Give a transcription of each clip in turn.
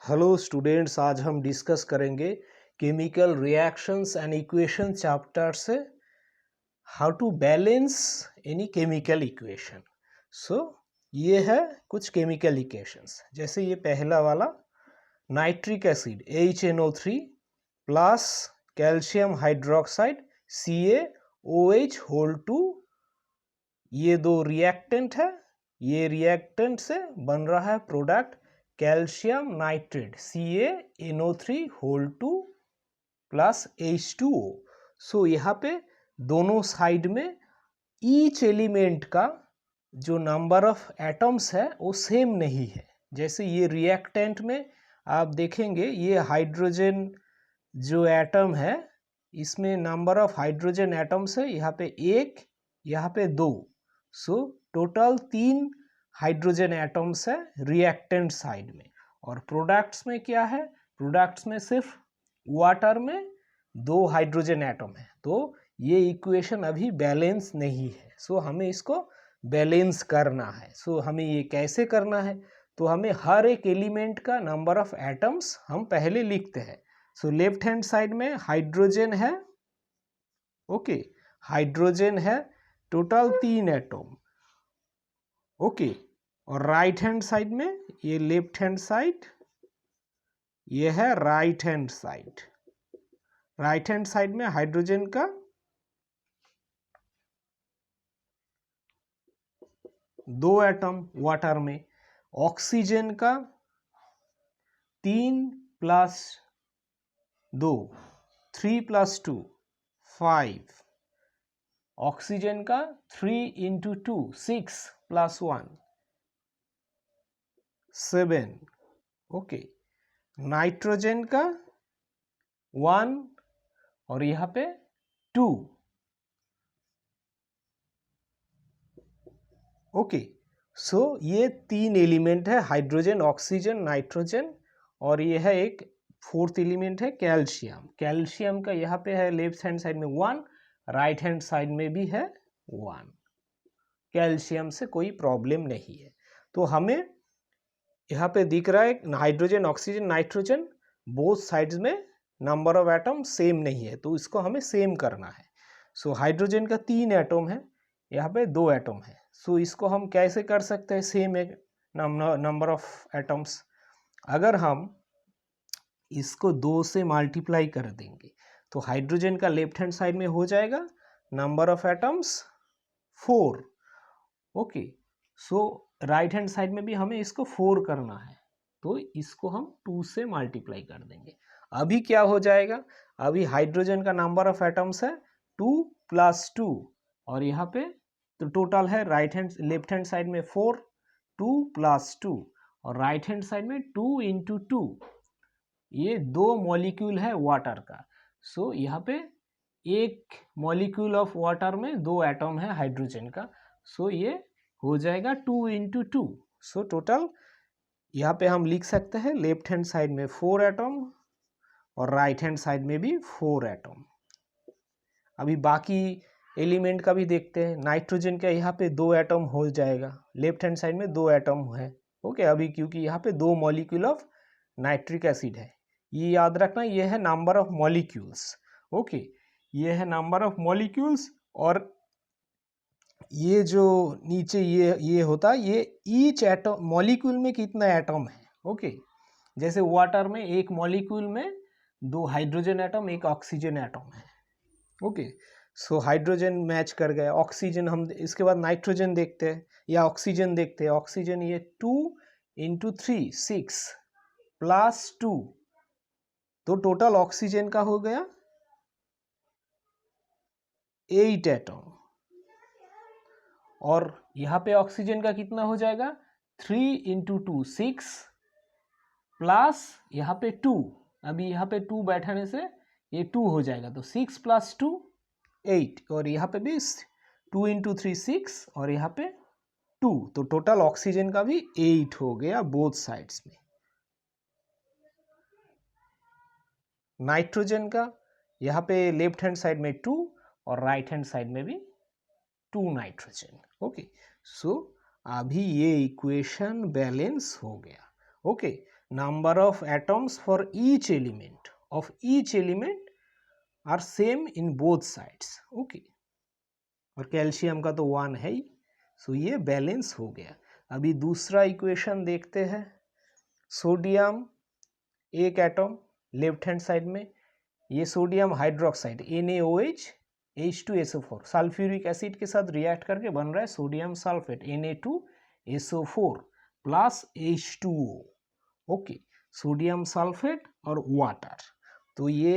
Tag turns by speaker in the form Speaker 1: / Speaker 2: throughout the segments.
Speaker 1: Hello students, आज हम discuss करेंगे chemical reactions and equation chapter से how to balance any chemical equation. So ये है कुछ केमिकल इक्वेशंस, जैसे ये पहला वाला nitric acid HNO3 plus calcium hydroxide CaOH whole 2। ये दो रिएक्टेंट है, ये रिएक्टेंट से बन रहा है product calcium nitrate CaNO3 whole 2 plus H2O। So यहाँ पे दोनों साइड में ईच एलिमेंट का जो नंबर ऑफ एटम्स है वो सेम नहीं है। जैसे ये रिएक्टेंट में आप देखेंगे ये हाइड्रोजन जो एटम है इसमें नंबर ऑफ हाइड्रोजन एटम्स है यहाँ पे एक, यहाँ पे दो। सो टोटल 3 हाइड्रोजन एटम्स है रिएक्टेंट साइड में। और प्रोडक्ट्स में क्या है, प्रोडक्ट्स में सिर्फ वाटर में 2 हाइड्रोजन एटम है। तो ये इक्वेशन अभी बैलेंस नहीं है। सो हमें इसको बैलेंस करना है। सो हमें ये कैसे करना है, तो हमें हर एक एलिमेंट का नंबर ऑफ एटम्स हम पहले लिखते हैं। सो लेफ्ट हैंड साइड में हाइड्रोजन है, ओके, हाइड्रोजन है टोटल 3 एटम, ओके। और राइट हैंड साइड में ये लेफ्ट हैंड साइड, ये है right hand side. Right hand side में हाइड्रोजन का 2 एटम वाटर में, ऑक्सीजन का 3 प्लस 2, 3 प्लस 2 5, ऑक्सीजन का 3 इंटू 2 6 प्लस 1 7, ओके। नाइट्रोजन का 1 और यहाँ पे 2, ओके। सो ये 3 एलिमेंट है, हाइड्रोजन, ऑक्सीजन, नाइट्रोजन। और ये है एक 4th एलिमेंट है कैल्शियम। कैल्शियम का यहाँ पे है लेफ्ट हैंड साइड में 1, राइट हैंड साइड में भी है 1। कैल्शियम से कोई प्रॉब्लम नहीं है। तो हमें यहाँ पे दिख रहा है hydrogen, oxygen, nitrogen both sides में नंबर ऑफ एटम सेम नहीं है, तो इसको हमें सेम करना है। सो हाइड्रोजन का 3 एटम है, यहाँ पे 2 एटम है। सो इसको हम कैसे कर सकते हैं सेम एक नंबर ऑफ एटम्स। अगर हम इसको 2 से मल्टीप्लाई कर देंगे तो हाइड्रोजन का लेफ्ट हैंड साइड में हो जाएगा number of atoms 4, okay. So right hand side में भी हमें इसको 4 करना है, तो इसको हम 2 से मल्टीप्लाई कर देंगे। अभी क्या हो जाएगा, अभी हाइड्रोजन का नंबर ऑफ एटम्स है 2 प्लस 2, और यहाँ पे तो टोटल है right hand left hand side में 4, 2 प्लस 2, और राइट हैंड साइड में 2 इंटू 2। ये 2 मॉलिक्यूल है वाटर का। सो यहाँ पे एक मॉलिक्यूल ऑफ वाटर में 2 एटम है हाइड्रोजन का। सो ये हो जाएगा 2 इंटू 2। सो टोटल यहाँ पे हम लिख सकते हैं लेफ्ट हैंड साइड में 4 एटम और राइट हैंड साइड में भी 4 एटम। अभी बाकी एलिमेंट का भी देखते हैं। नाइट्रोजन का यहाँ पे 2 एटम हो जाएगा, लेफ्ट हैंड साइड में 2 एटम है, ओके। अभी क्योंकि यहाँ पे 2 मॉलिक्यूल ऑफ नाइट्रिक एसिड है, ये याद रखना, ये है नंबर ऑफ मॉलिक्यूल्स, ओके। ये है नंबर ऑफ मॉलिक्यूल्स। और ये जो नीचे ये होता है, ये ईच एटम मॉलिक्यूल में कितना एटम है, ओके। जैसे वाटर में एक मॉलिक्यूल में 2 हाइड्रोजन एटम, एक ऑक्सीजन एटम है, ओके। सो हाइड्रोजन मैच कर गया, ऑक्सीजन हम इसके बाद नाइट्रोजन देखते हैं या ऑक्सीजन देखते हैं। ऑक्सीजन ये 2 इंटू 3 6 प्लस 2, तो टोटल ऑक्सीजन का हो गया 8 एटम। और यहाँ पे ऑक्सीजन का कितना हो जाएगा 3 इंटू 2 6 प्लस यहाँ पे 2, अभी यहाँ पे 2 बैठाने से ये 2 हो जाएगा, तो 6 प्लस 2 8, और यहाँ पे भी 2 इंटू 3 6 और यहाँ पे 2, तो टोटल ऑक्सीजन का भी 8 हो गया बोथ साइड्स में। नाइट्रोजन का यहाँ पे लेफ्ट हैंड साइड में 2 और राइट हैंड साइड में भी 2 नाइट्रोजन, ओके। सो अभी ये इक्वेशन बैलेंस हो गया, okay. number of atoms for each element are same in both sides. Okay और कैल्शियम का तो 1 है ही, सो ये बैलेंस हो गया। अभी दूसरा इक्वेशन देखते हैं। सोडियम एक एटम लेफ्ट हैंड साइड में, ये sodium hydroxide NaOH H2SO4 sulphuric acid के साथ रिएक्ट करके बन रहा है sodium sulphate Na2SO4 plus H2O। Okay, sodium sulphate और वाटर। तो ये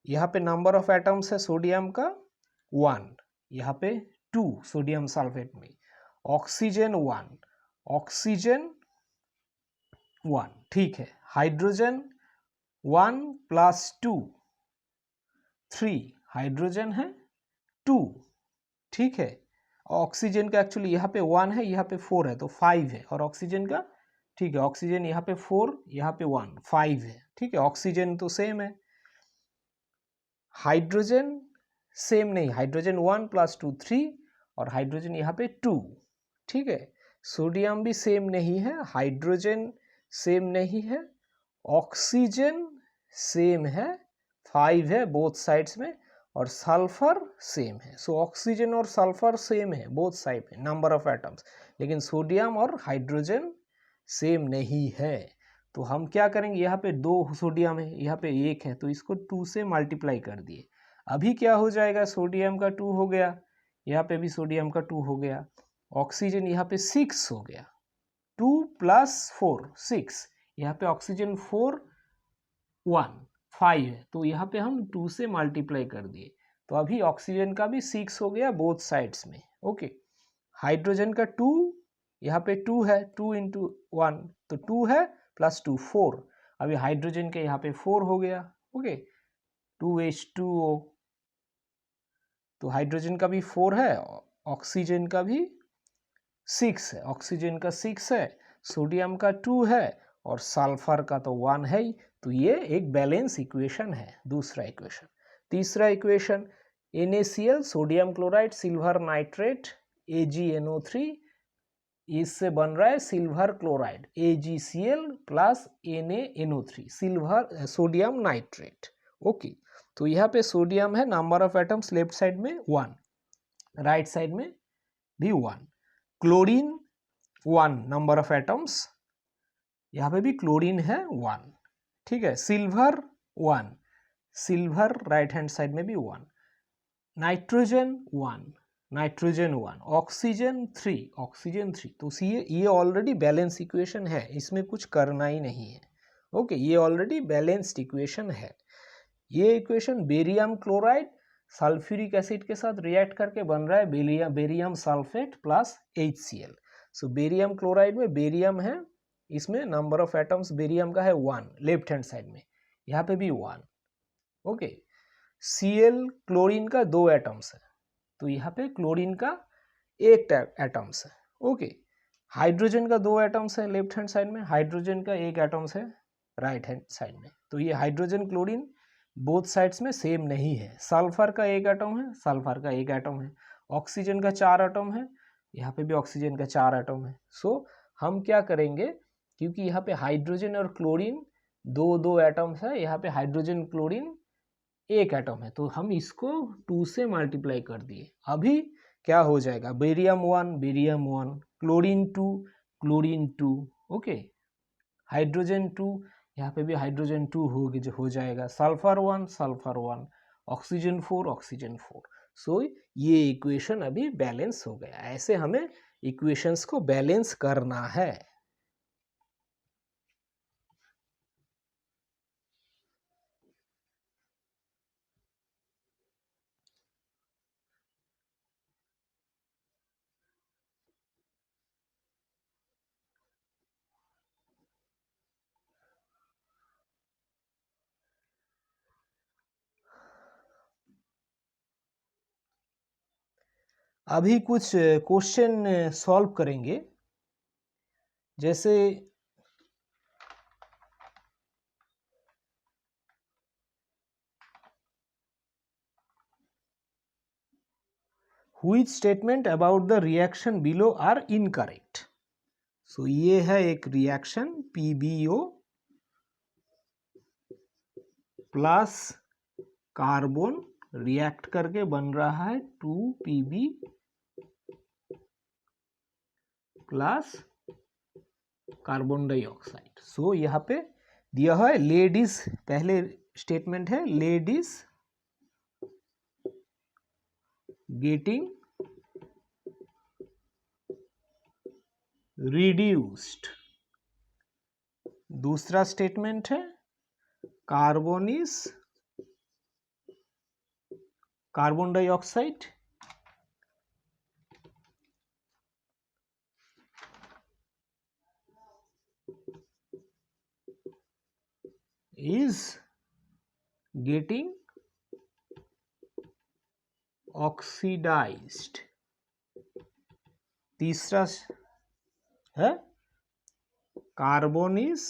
Speaker 1: यहाँ पे नंबर ऑफ एटम्स है सोडियम का 1, यहाँ पे 2 सोडियम सल्फेट में, ऑक्सीजन 1, ऑक्सीजन 1, ठीक है। हाइड्रोजन 1 प्लस 2 3, हाइड्रोजन है 2, ठीक है। ऑक्सीजन का एक्चुअली यहाँ पे 1 है, यहाँ पे 4 है, तो 5 है। और ऑक्सीजन का, ठीक है, ऑक्सीजन यहाँ पे 4, यहाँ पे 1, 5 है, ठीक है। ऑक्सीजन तो सेम है। हाइड्रोजन सेम नहीं, हाइड्रोजन 1 प्लस 2 3 और हाइड्रोजन यहाँ पे 2, ठीक है। सोडियम भी सेम नहीं है, हाइड्रोजन सेम नहीं है, ऑक्सीजन सेम है, 5 है बोथ साइड्स में, और सल्फर सेम है। सो ऑक्सीजन और सल्फर सेम है बोथ साइड में नंबर ऑफ एटम्स, लेकिन सोडियम और हाइड्रोजन सेम नहीं है। तो हम क्या करेंगे, यहाँ पे 2 सोडियम है, यहाँ पे 1 है, तो इसको 2 से मल्टीप्लाई कर दिए। अभी क्या हो जाएगा, सोडियम का 2 हो गया, यहाँ पे भी सोडियम का 2 हो गया, ऑक्सीजन यहाँ पे 6 हो गया, 2 प्लस 4 6, यहाँ पे ऑक्सीजन 4 1 5 है, तो यहाँ पे हम 2 से मल्टीप्लाई कर दिए, तो अभी ऑक्सीजन का भी 6 हो गया बोथ साइड्स में। ओके, हाइड्रोजन का 2, यहाँ पे 2 है, 2 इंटू 1 तो 2 है, प्लस 2 4, अभी हाइड्रोजन के यहाँ पे 4 हो गया। ओके, 2H2O, तो हाइड्रोजन का भी 4 है, ऑक्सीजन का भी 6 है, ऑक्सीजन का 6 है, सोडियम का 2 है और सल्फर का तो 1 है ही। तो ये एक बैलेंस इक्वेशन है, दूसरा इक्वेशन। तीसरा equation NaCl sodium chloride silver nitrate AgNO3, इससे बन रहा है silver chloride AgCl plus NaNO3 silver sodium nitrate. Okay, तो यहाँ पे सोडियम है, number of atoms left side में 1, राइट साइड में भी 1, क्लोरीन 1 नंबर ऑफ एटम्स, यहाँ पे भी क्लोरीन है 1, ठीक है। Silver 1, silver right hand side में भी 1, नाइट्रोजन 1, नाइट्रोजन 1, ऑक्सीजन 3, ऑक्सीजन 3, तो ये ऑलरेडी बैलेंस इक्वेशन है, इसमें कुछ करना ही नहीं है। ओके, ये ऑलरेडी बैलेंस्ड इक्वेशन है। ये equation barium chloride sulphuric acid के साथ रिएक्ट करके बन रहा है बेरियम सल्फेट प्लस HCl। सो बेरियम क्लोराइड में बेरियम है, इसमें नंबर ऑफ एटम्स बेरियम का है 1 लेफ्ट हैंड साइड में, यहाँ पे भी 1। ओके, Cl क्लोरीन का 2 एटम्स है, तो यहाँ पे क्लोरीन का 1 एटम्स है। ओके, हाइड्रोजन का 2 एटम्स है लेफ्ट हैंड साइड में, हाइड्रोजन का 1 एटम्स है राइट हैंड साइड में। तो ये हाइड्रोजन क्लोरीन बोथ साइड्स में सेम नहीं है। सल्फर का 1 एटम है, सल्फर का 1 एटम है, ऑक्सीजन का 4 एटम है, यहाँ पे भी ऑक्सीजन का 4 एटम है। सो हम क्या करेंगे, क्योंकि यहाँ पे हाइड्रोजन और क्लोरीन 2 एटम्स है, यहाँ पे हाइड्रोजन क्लोरीन 1 एटम है, तो हम इसको 2 से मल्टीप्लाई कर दिए। अभी क्या हो जाएगा, barium 1 barium 1, chlorine 2 chlorine 2, okay, hydrogen 2, यहाँ पे भी हाइड्रोजन 2 हो जाएगा, सल्फर 1 सल्फर 1, ऑक्सीजन 4 ऑक्सीजन 4। सो ये इक्वेशन अभी बैलेंस हो गया। ऐसे हमें इक्वेशंस को बैलेंस करना है। अभी कुछ क्वेश्चन सॉल्व करेंगे, जैसे which statement about the reaction below are incorrect. So ये है एक reaction PbO plus carbon react करके बन रहा है 2Pb प्लस कार्बन डाइऑक्साइड। सो यहाँ पे दिया है लेड इज, पहले स्टेटमेंट है लेड इज गेटिंग रिड्यूस्ड। दूसरा स्टेटमेंट है carbon dioxide is getting oxidized। तीसरा है कार्बन इज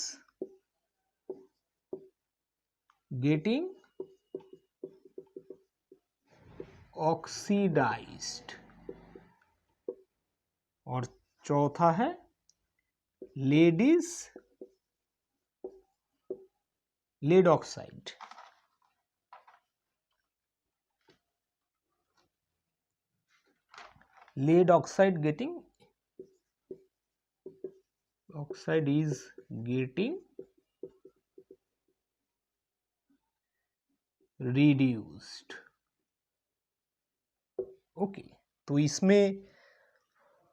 Speaker 1: गेटिंग ऑक्सीडाइज्ड। और चौथा है lead oxide is getting reduced। Okay, तो इसमें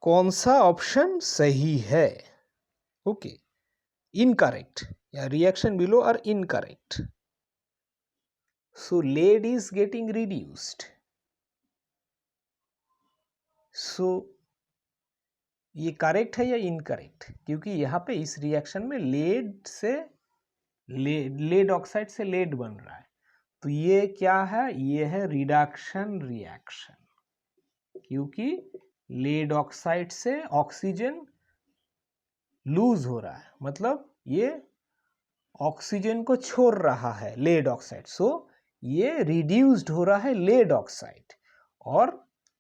Speaker 1: कौन सा ऑप्शन सही है? ओके, इनकरेक्ट या reaction below are incorrect. So lead is getting reduced. So ये करेक्ट है या इनकरेक्ट? क्योंकि यहाँ पे इस रिएक्शन में लेड ऑक्साइड से लेड बन रहा है, तो ये क्या है? ये है रिडक्शन रिएक्शन, क्योंकि लेड ऑक्साइड से ऑक्सीजन लूज हो रहा है, मतलब ये ऑक्सीजन को छोड़ रहा है लेड ऑक्साइड। सो ये रिड्यूस्ड हो रहा है लेड ऑक्साइड, और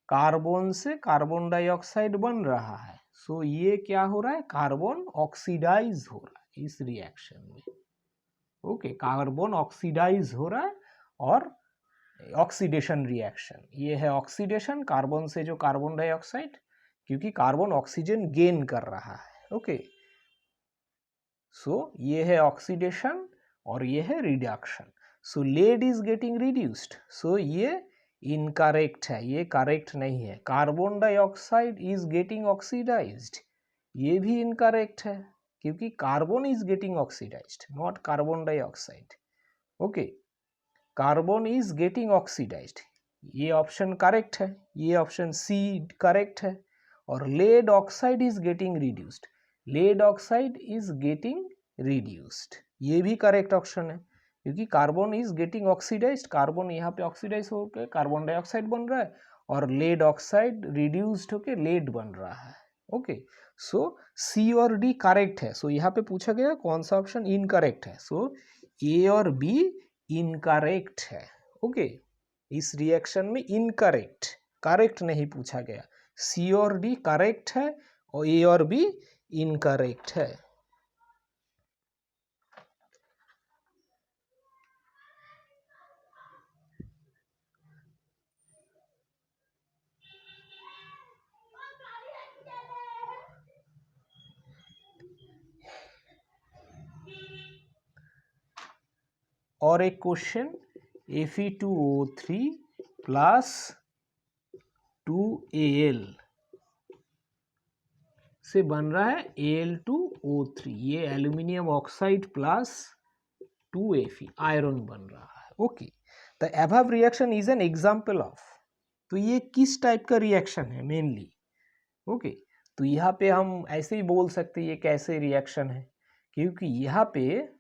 Speaker 1: कार्बन से कार्बन डाइऑक्साइड बन रहा है। सो ये क्या हो रहा है? कार्बन ऑक्सीडाइज हो रहा है इस रिएक्शन में। ओके, कार्बन ऑक्सीडाइज हो रहा है और ऑक्सीडेशन रिएक्शन, ये है ऑक्सीडेशन कार्बन से जो कार्बन डाइऑक्साइड, क्योंकि कार्बन ऑक्सीजन गेन कर रहा है। ओके, सो ये है ऑक्सीडेशन और ये है reduction. So lead is getting reduced, so ये इनकरेक्ट है, ये करेक्ट नहीं है। Carbon dioxide is getting oxidised, ये भी इनकरेक्ट है, क्योंकि carbon is getting oxidised not carbon dioxide. Okay, carbon is getting oxidised, ये ऑप्शन करेक्ट है, ये ऑप्शन सी करेक्ट है। और lead oxide is getting reduced, lead oxide is getting reduced, ये भी करेक्ट ऑप्शन है, क्योंकि carbon is getting oxidised, carbon यहाँ पे ऑक्सीडाइज होकर कार्बन डाइऑक्साइड बन रहा है, और लेड ऑक्साइड रिड्यूस्ड होकर लेड बन रहा है। ओके, सो सी और डी करेक्ट है। सो यहाँ पे पूछा गया कौन सा ऑप्शन इनकरेक्ट है। सो ए और बी इनकरेक्ट है। ओके, इस रिएक्शन में इनकरेक्ट, करेक्ट नहीं पूछा गया। सी और डी करेक्ट है और ए और बी इनकरेक्ट है। और एक क्वेश्चन, Fe2O3 प्लस 2Al से बन रहा है Al2O3, ये aluminium oxide plus 2Fe iron बन रहा है। Okay, the above reaction is an example of, तो ये किस टाइप का रिएक्शन है मेनली? ओके, तो यहाँ पे हम ऐसे ही बोल सकते हैं ये कैसे रिएक्शन है, क्योंकि यहाँ पे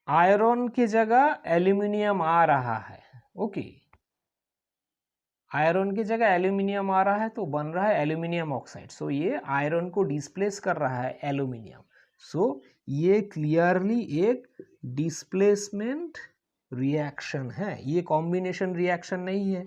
Speaker 1: आयरन की जगह एल्यूमिनियम आ रहा है। ओके, आयरन की जगह एल्यूमिनियम आ रहा है, तो बन रहा है एल्यूमिनियम ऑक्साइड। सो ये आयरन को डिस्प्लेस कर रहा है एल्यूमिनियम। सो ये क्लियरली एक डिस्प्लेसमेंट रिएक्शन है, ये कॉम्बिनेशन रिएक्शन नहीं है।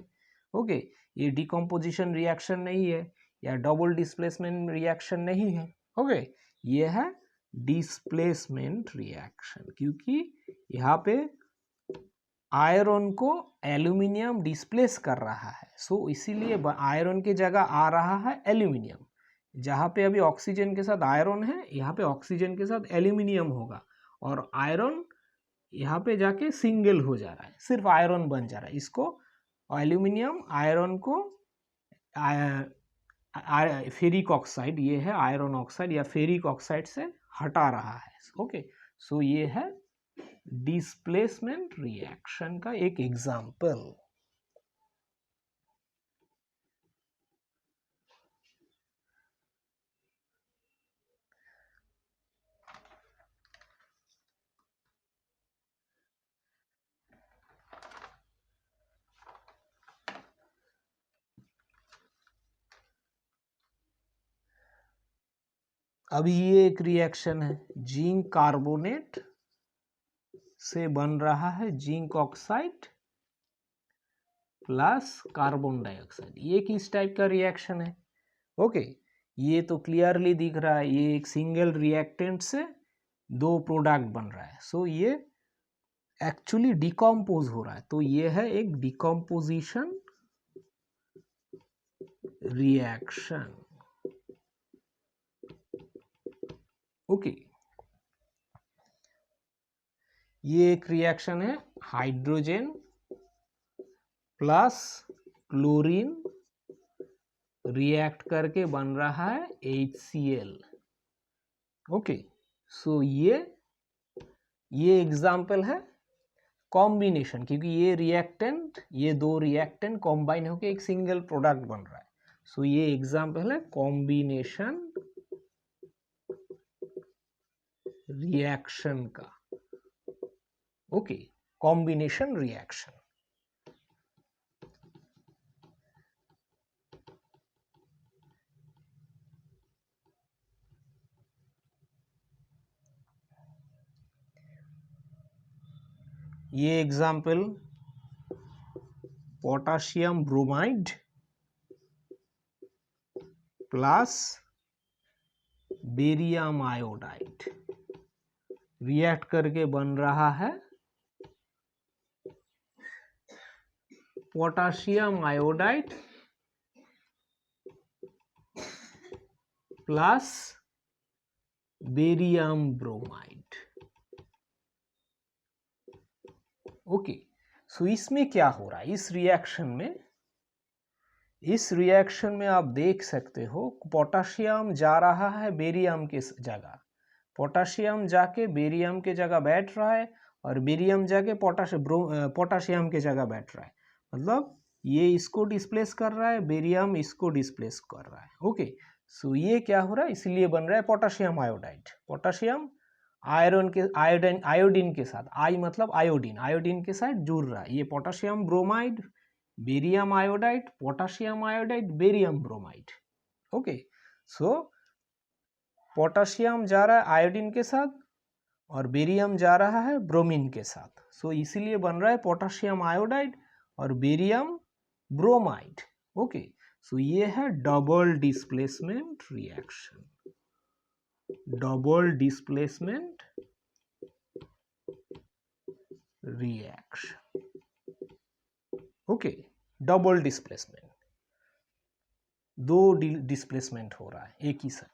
Speaker 1: ओके, ये डिकम्पोजिशन रिएक्शन नहीं है या डबल डिस्प्लेसमेंट रिएक्शन नहीं है। ओके, ये है डिस्प्लेसमेंट रिएक्शन, क्योंकि यहाँ पे आयरन को एल्यूमिनियम डिस्प्लेस कर रहा है, सो इसीलिए आयरन की जगह आ रहा है एल्यूमिनियम। जहाँ पे अभी ऑक्सीजन के साथ आयरन है, यहाँ पे ऑक्सीजन के साथ एल्यूमिनियम होगा, और आयरन यहाँ पे जाके सिंगल हो जा रहा है, सिर्फ आयरन बन जा रहा है। इसको एल्यूमिनियम आयरन को फेरिक ऑक्साइड, ये है आयरन ऑक्साइड या फेरिक ऑक्साइड से हटा रहा है। ओके, सो ये है डिस्प्लेसमेंट रिएक्शन का एक एग्जाम्पल। अभी ये एक रिएक्शन है, जिंक कार्बोनेट से बन रहा है zinc oxide plus carbon dioxide. ये किस टाइप का रिएक्शन है? ओके, ये तो क्लियरली दिख रहा है, ये एक सिंगल रिएक्टेंट से दो प्रोडक्ट बन रहा है, सो ये एक्चुअली डिकम्पोज हो रहा है, तो ये है एक डिकम्पोजिशन रिएक्शन। ओके, ये एक रिएक्शन है, हाइड्रोजन प्लस क्लोरीन रिएक्ट करके बन रहा है HCl। ओके, सो ये एग्जाम्पल है कॉम्बिनेशन, क्योंकि ये रिएक्टेंट, ये दो रिएक्टेंट कॉम्बाइन होकर एक सिंगल प्रोडक्ट बन रहा है, सो ये एग्जाम्पल है कॉम्बिनेशन रिएक्शन का। Okay, combination reaction. ये example potassium bromide plus barium iodide react करके बन रहा है potassium iodide plus barium bromide. Okay, so इसमें क्या हो रहा है इस रिएक्शन में आप देख सकते हो पोटाशियम जा रहा है बेरियम के जगह, पोटाशियम जाके बेरियम के जगह बैठ रहा है, और बेरियम जाके पोटाशियम के जगह बैठ रहा है, मतलब ये इसको डिस्प्लेस कर रहा है, बेरियम इसको डिस्प्लेस कर रहा है। ओके, सो ये क्या हो रहा है, इसलिए बन रहा है पोटाशियम आयोडाइड। पोटाशियम आयरन के आयोडीन के साथ, आई मतलब आयोडीन के साथ जुड़ रहा है, ये potassium bromide barium iodide, potassium iodide barium bromide. Okay, so potassium जा रहा है आयोडीन के साथ और बेरियम जा रहा है ब्रोमीन के साथ, सो इसीलिए बन रहा है पोटाशियम आयोडाइड और बेरियम ब्रोमाइड। ओके, सो ये है double displacement reaction, double displacement reaction. Okay, double displacement, दो डिस्प्लेसमेंट हो रहा है एक ही साथ।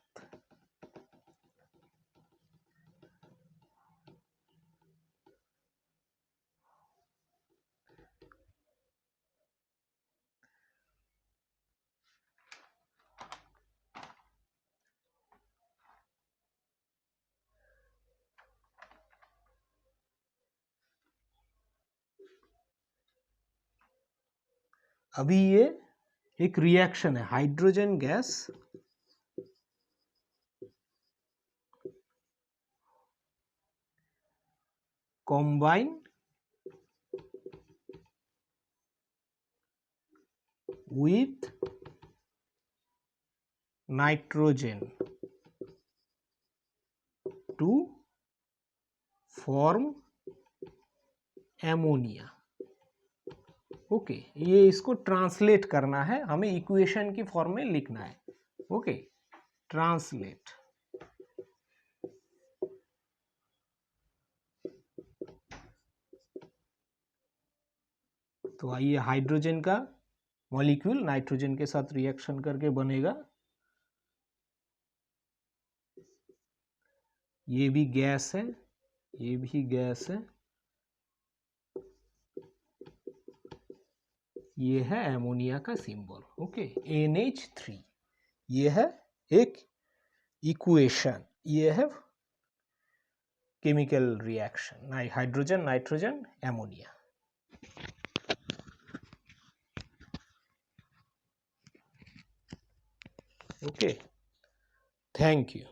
Speaker 1: अभी ये एक रिएक्शन है, hydrogen gas combine with nitrogen to form ammonia। Okay, ये इसको ट्रांसलेट करना है, हमें इक्वेशन की फॉर्म में लिखना है। ओके, ट्रांसलेट तो आइए हाइड्रोजन का मॉलिक्यूल नाइट्रोजन के साथ रिएक्शन करके बनेगा, ये भी गैस है, ये भी गैस है, ये है एमोनिया का सिंबल। ओके, NH3 ये है एक इक्वेशन, ये है chemical reaction, hydrogen nitrogen ammonia. Okay, thank you.